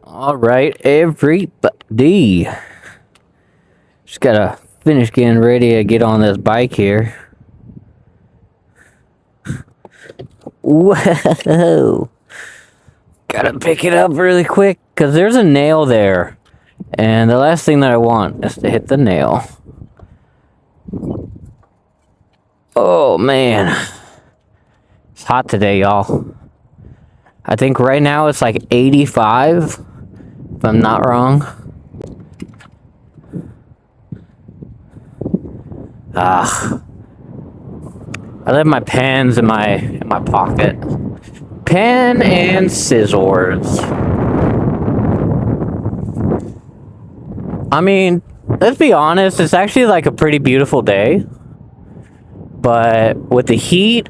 All right, everybody. Just gotta finish getting ready to get on this bike here. Whoa! Gotta pick it up really quick because there's a nail there. And the last thing that I want is to hit the nail. Oh man. It's hot today, y'all. I think right now it's like 85, if I'm not wrong. I left my pens in my pocket. Pen and scissors. I mean, let's be honest, it's actually like a pretty beautiful day. But with the heat,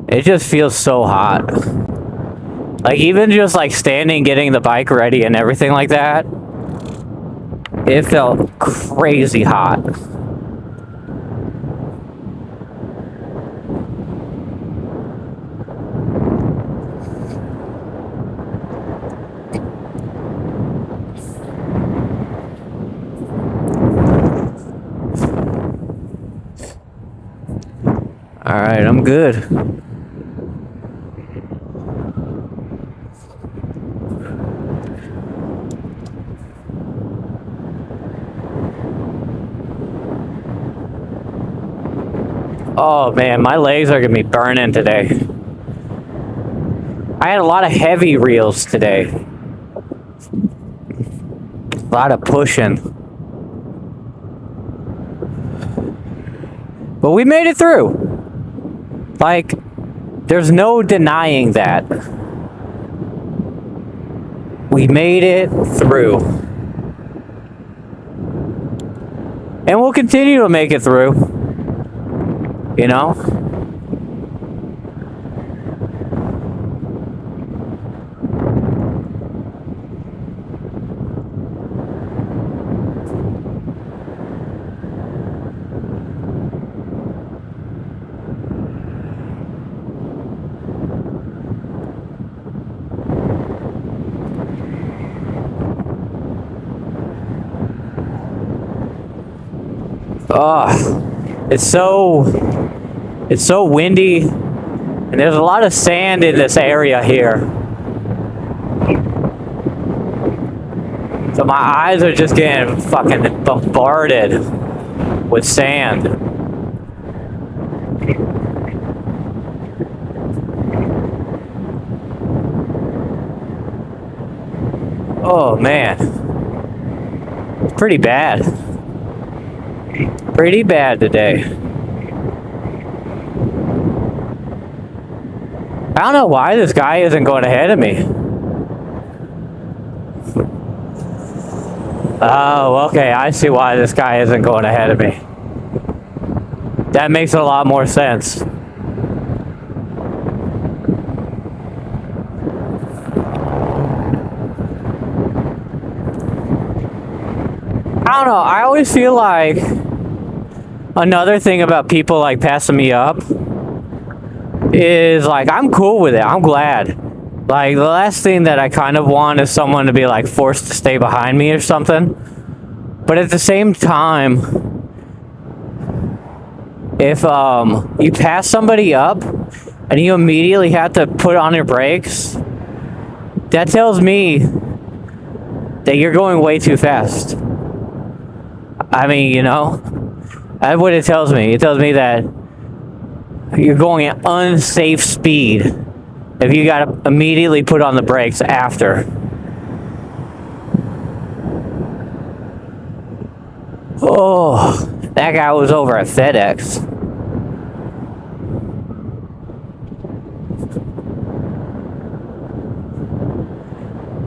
it just feels so hot. Like even just like standing, getting the bike ready and everything like that, it felt crazy hot. All right, I'm good. Oh man, my legs are gonna be burning today. I had a lot of heavy reels today. A lot of pushing. But we made it through. Like, there's no denying that. We made it through. And we'll continue to make it through. You know? Oh, it's so windy, and there's a lot of sand in this area here. So my eyes are just getting fucking bombarded with sand. Oh man, it's pretty bad. Pretty bad today. I don't know why this guy isn't going ahead of me. Oh, okay, I see why this guy isn't going ahead of me. That makes a lot more sense. I don't know, I always feel like another thing about people like passing me up is like I'm cool with it. I'm glad. Like the last thing that I kind of want is someone to be like forced to stay behind me or something. But at the same time, if you pass somebody up and you immediately have to put on your brakes, that tells me that you're going way too fast. I mean, you know, that's what it tells me. It tells me that you're going at unsafe speed if you gotta immediately put on the brakes after. Oh, that guy was over at FedEx.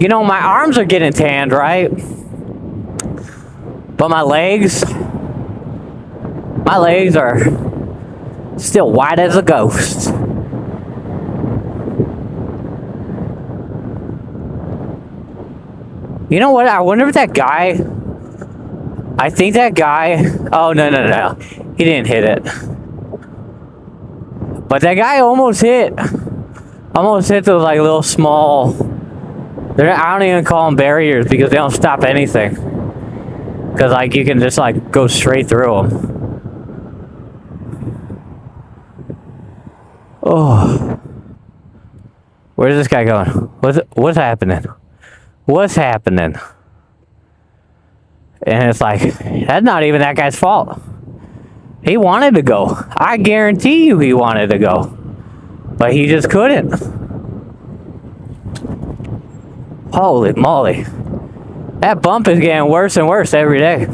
You know, my arms are getting tanned, right? But my legs are still white as a ghost. You know what? I wonder if that guy... I think that guy... Oh, no. He didn't hit it. But that guy almost hit almost hit those like little small. I don't even call them barriers because they don't stop anything. Because like you can just like go straight through them. Oh, where's this guy going? What's happening? What's happening? And it's like, that's not even that guy's fault. He wanted to go. I guarantee you he wanted to go. But he just couldn't. Holy moly. That bump is getting worse and worse every day.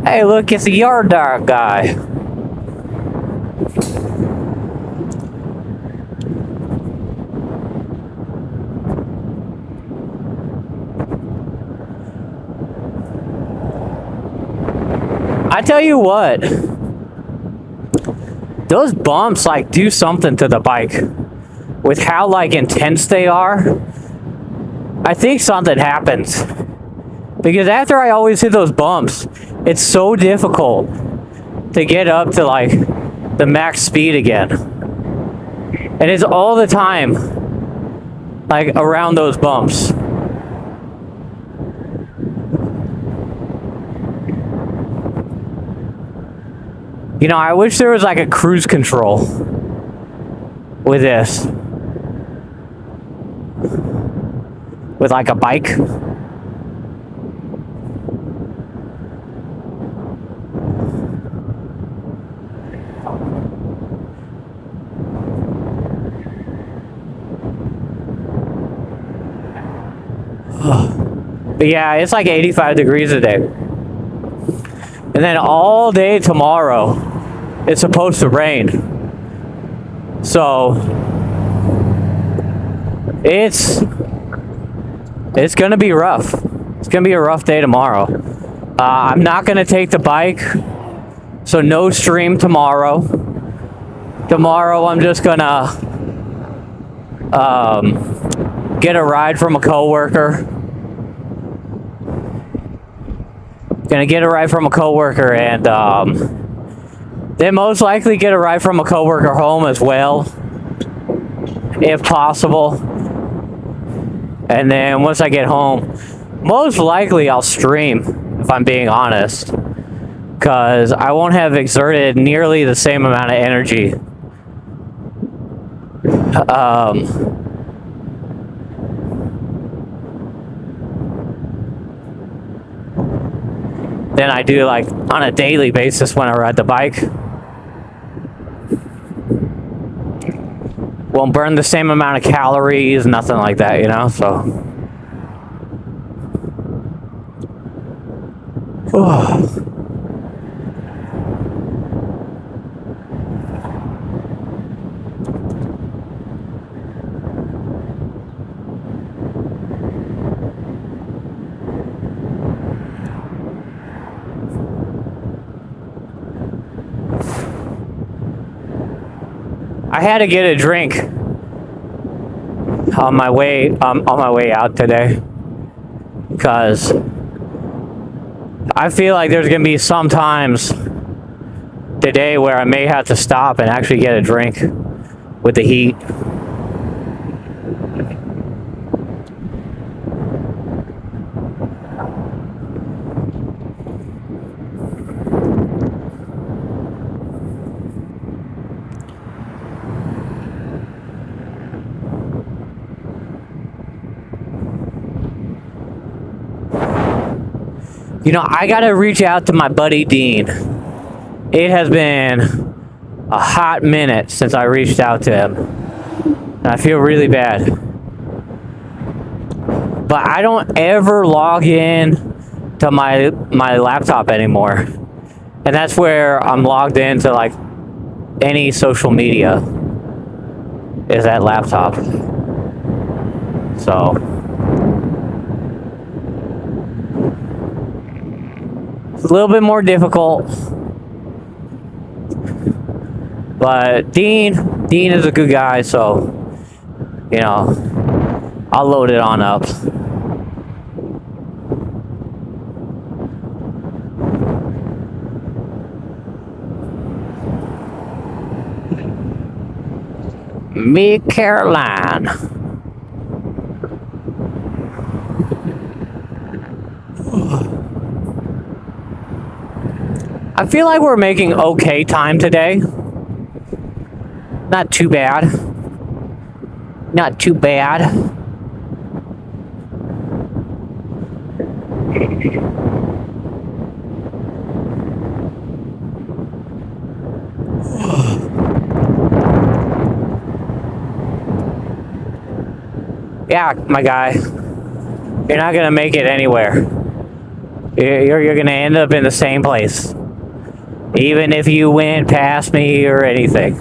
Hey, look, it's a yard dog guy. I tell you what, those bumps like do something to the bike. With how like intense they are, I think something happens. Because after I always hit those bumps, it's so difficult to get up to like the max speed again. And it's all the time like around those bumps. You know, I wish there was like a cruise control with this. With like a bike. But yeah, it's like 85 degrees today. And then all day tomorrow, it's supposed to rain. So, it's gonna be rough. It's gonna be a rough day tomorrow. I'm not gonna take the bike, so no stream tomorrow. Tomorrow I'm just gonna get a ride from a coworker. Gonna get a ride from a coworker and then most likely get a ride from a coworker home as well, if possible. And then once I get home, most likely I'll stream, if I'm being honest, because I won't have exerted nearly the same amount of energy. Than I do like on a daily basis when I ride the bike. Won't burn the same amount of calories, nothing like that, you know, so. I had to get a drink on my way out today because I feel like there's gonna be some times today where I may have to stop and actually get a drink with the heat. You know, I gotta reach out to my buddy Dean. It has been a hot minute since I reached out to him. And I feel really bad. But I don't ever log in to my laptop anymore. And that's where I'm logged into like any social media is that laptop. So it's a little bit more difficult, but Dean is a good guy, so, you know, I'll load it on up. Me, Caroline. I feel like we're making okay time today. Not too bad. Not too bad. Yeah, my guy. You're not gonna make it anywhere. You're gonna end up in the same place. Even if you went past me or anything.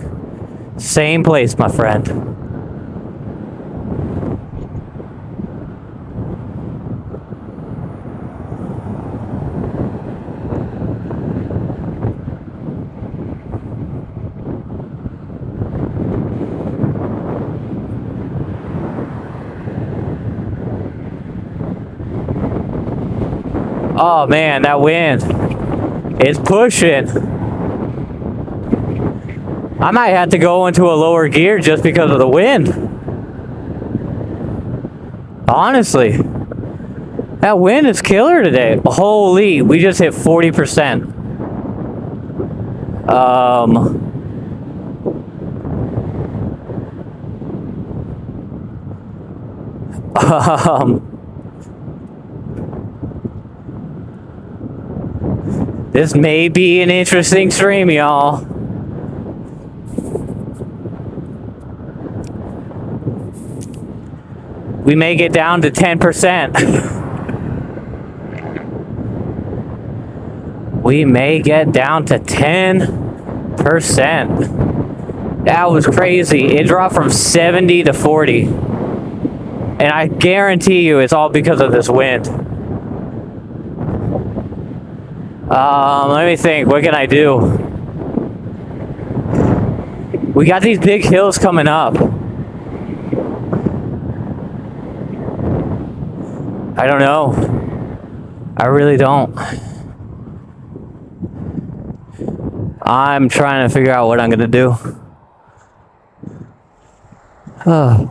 Same place, my friend. Oh man, that wind. It's pushing. I might have to go into a lower gear just because of the wind. Honestly. That wind is killer today. Holy, we just hit 40%. This may be an interesting stream, y'all. We may get down to 10%. We may get down to 10%. That was crazy. It dropped from 70 to 40. And I guarantee you it's all because of this wind. Let me think. What can I do? We got these big hills coming up. I don't know. I really don't. I'm trying to figure out what I'm gonna do. Oh.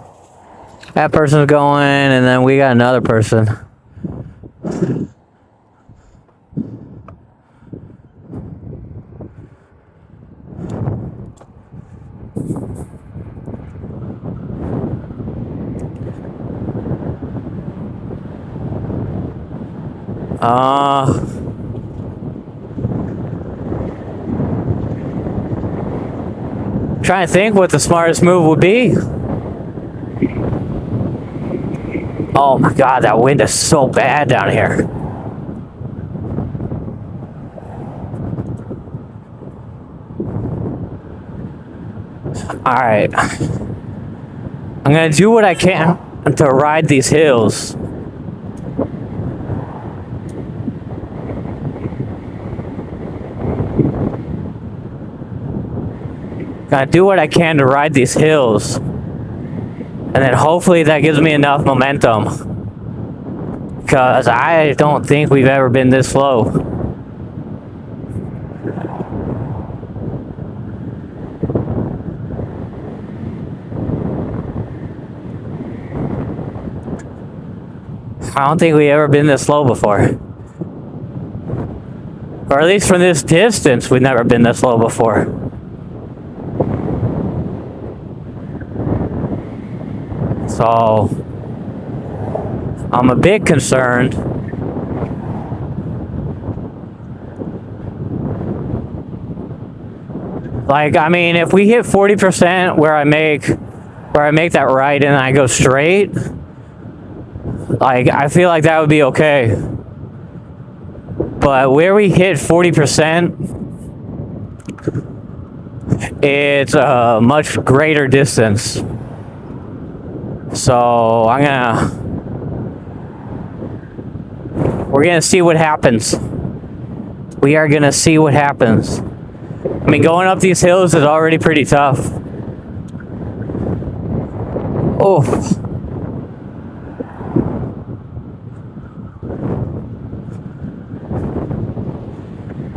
That person's going, and then we got another person. Trying to think what the smartest move would be. Oh my god, that wind is so bad down here. Alright. I'm gonna do what I can to ride these hills. Gotta do what I can to ride these hills. And then hopefully that gives me enough momentum. Because I don't think we've ever been this slow. I don't think we've ever been this slow before. Or at least from this distance, we've never been this slow before. So, I'm a bit concerned. Like, I mean, if we hit 40% where I make that right and I go straight, like, I feel like that would be okay. But where we hit 40%, it's a much greater distance. So we're gonna see what happens. We are gonna see what happens. I mean, going up these hills is already pretty tough. Oh.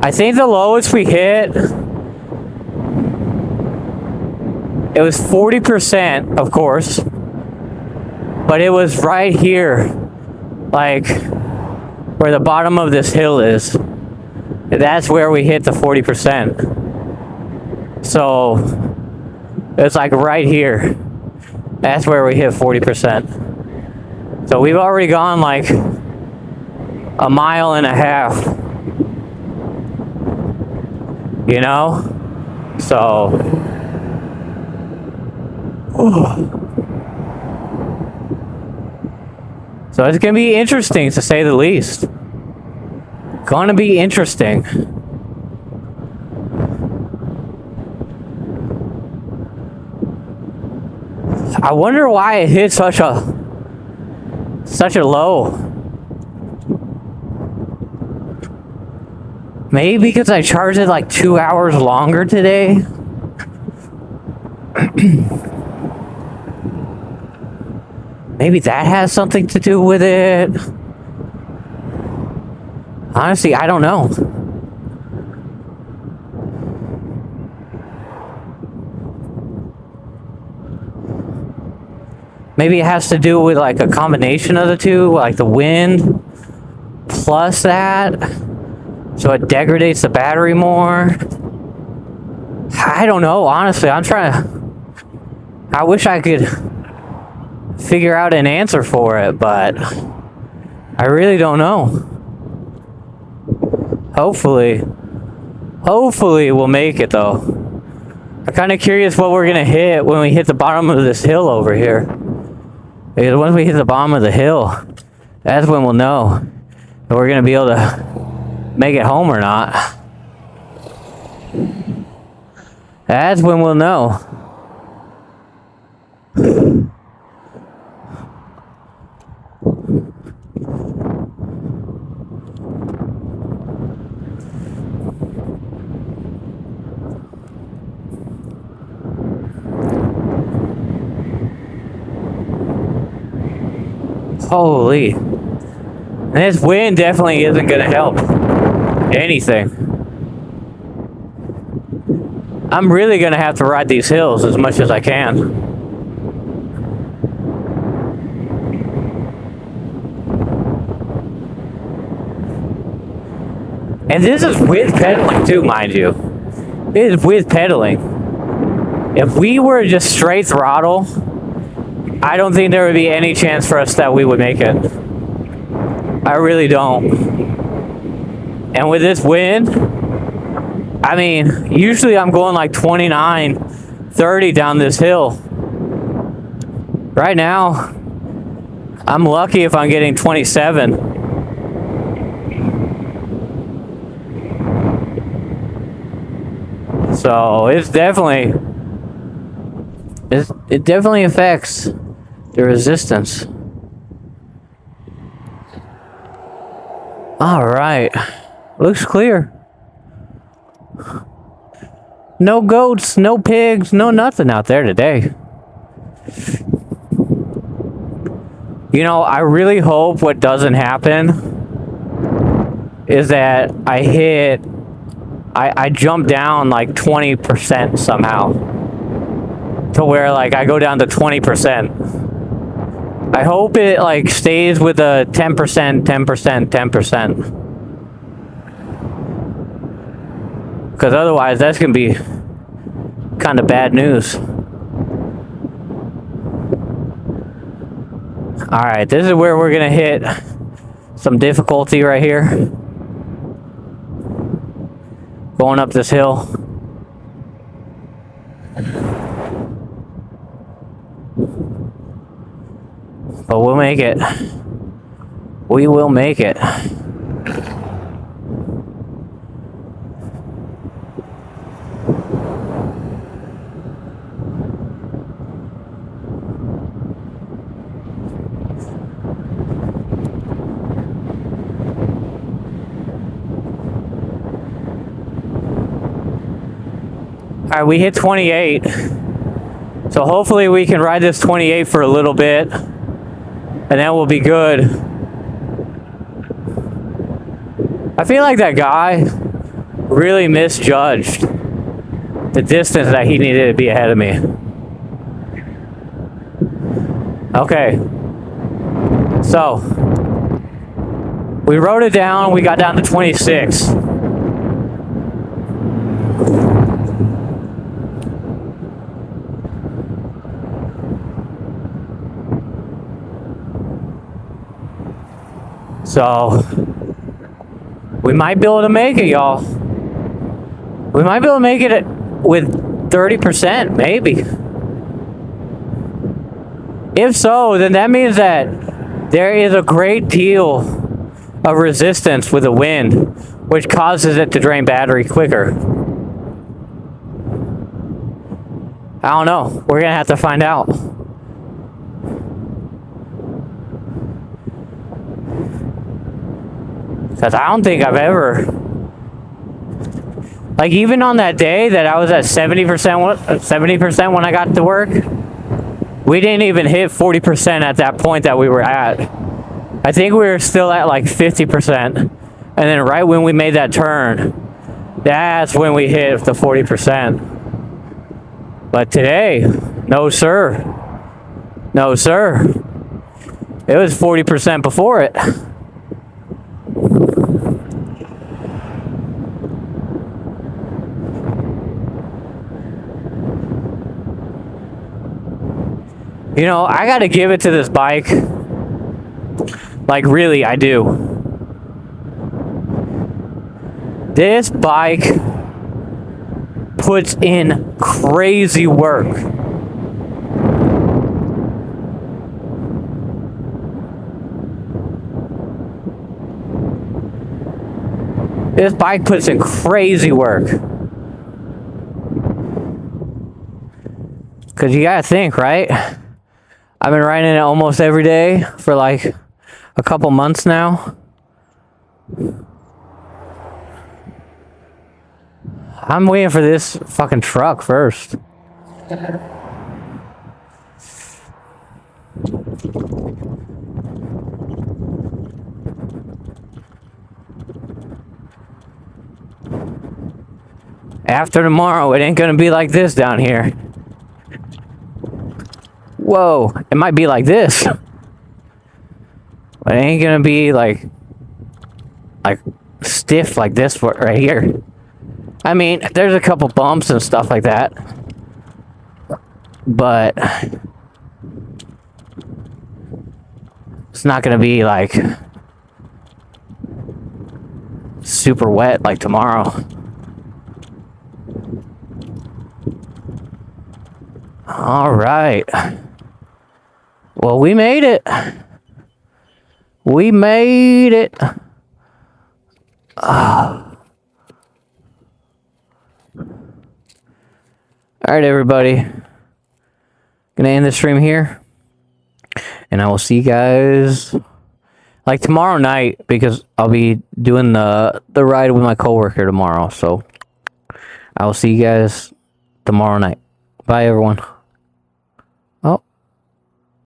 I think the lowest we hit It was 40%, of course, but it was right here, like where the bottom of this hill is. That's where we hit the 40%. So it's like right here. That's where we hit 40%. So we've already gone like a mile and a half. You know? So so it's gonna be interesting, to say the least. Gonna be interesting. I wonder why it hit such a low. Maybe because I charged it like 2 hours longer today. Maybe that has something to do with it. Honestly, I don't know. Maybe it has to do with like a combination of the two, like the wind plus that, so it degrades the battery more. I don't know, honestly. I wish I could figure out an answer for it, but I really don't know. Hopefully we'll make it though. I'm kind of curious what we're gonna hit when we hit the bottom of this hill over here. Because once we hit the bottom of the hill, that's when we'll know if we're gonna be able to make it home or not. That's when we'll know. Holy. And this wind definitely isn't going to help anything. I'm really going to have to ride these hills as much as I can. And this is with pedaling too, mind you. It is with pedaling. If we were just straight throttle, I don't think there would be any chance for us that we would make it. I really don't. And with this wind, I mean, usually I'm going like 29, 30 down this hill. Right now, I'm lucky if I'm getting 27. So it definitely affects the resistance. All right, looks clear. No goats, no pigs, no nothing out there today. You know, I really hope what doesn't happen is that I jump down like 20% somehow, to where like I go down to 20%. I hope it like stays with a 10%, 10%, 10%. Because otherwise that's going to be kind of bad news. Alright, this is where we're going to hit some difficulty right here. Going up this hill. But we'll make it. We will make it. Alright, we hit 28. So hopefully we can ride this 28 for a little bit. And then we'll be good. I feel like that guy really misjudged the distance that he needed to be ahead of me. Okay. So, we wrote it down. We got down to 26. So, we might be able to make it, y'all. We might be able to make it with 30%, maybe. If so, then that means that there is a great deal of resistance with the wind, which causes it to drain battery quicker. I don't know. We're going to have to find out. Because I don't think I've ever... Like, even on that day that I was at 70% when I got to work, we didn't even hit 40% at that point that we were at. I think we were still at like 50%. And then right when we made that turn, that's when we hit the 40%. But today, no sir. No sir. It was 40% before it. You know, I gotta give it to this bike. Like, really, I do. This bike puts in crazy work. This bike puts in crazy work. Because you gotta think, right? I've been riding it almost every day for like a couple months now. I'm waiting for this fucking truck first. After tomorrow, it ain't gonna be like this down here. Whoa, it might be like this. But it ain't gonna be like stiff like this right here. I mean, there's a couple bumps and stuff like that. But it's not gonna be like super wet like tomorrow. All right. Well, we made it. We made it. All right, everybody. Gonna end the stream here. And I will see you guys like tomorrow night, because I'll be doing the ride with my coworker tomorrow. So I will see you guys tomorrow night. Bye, everyone.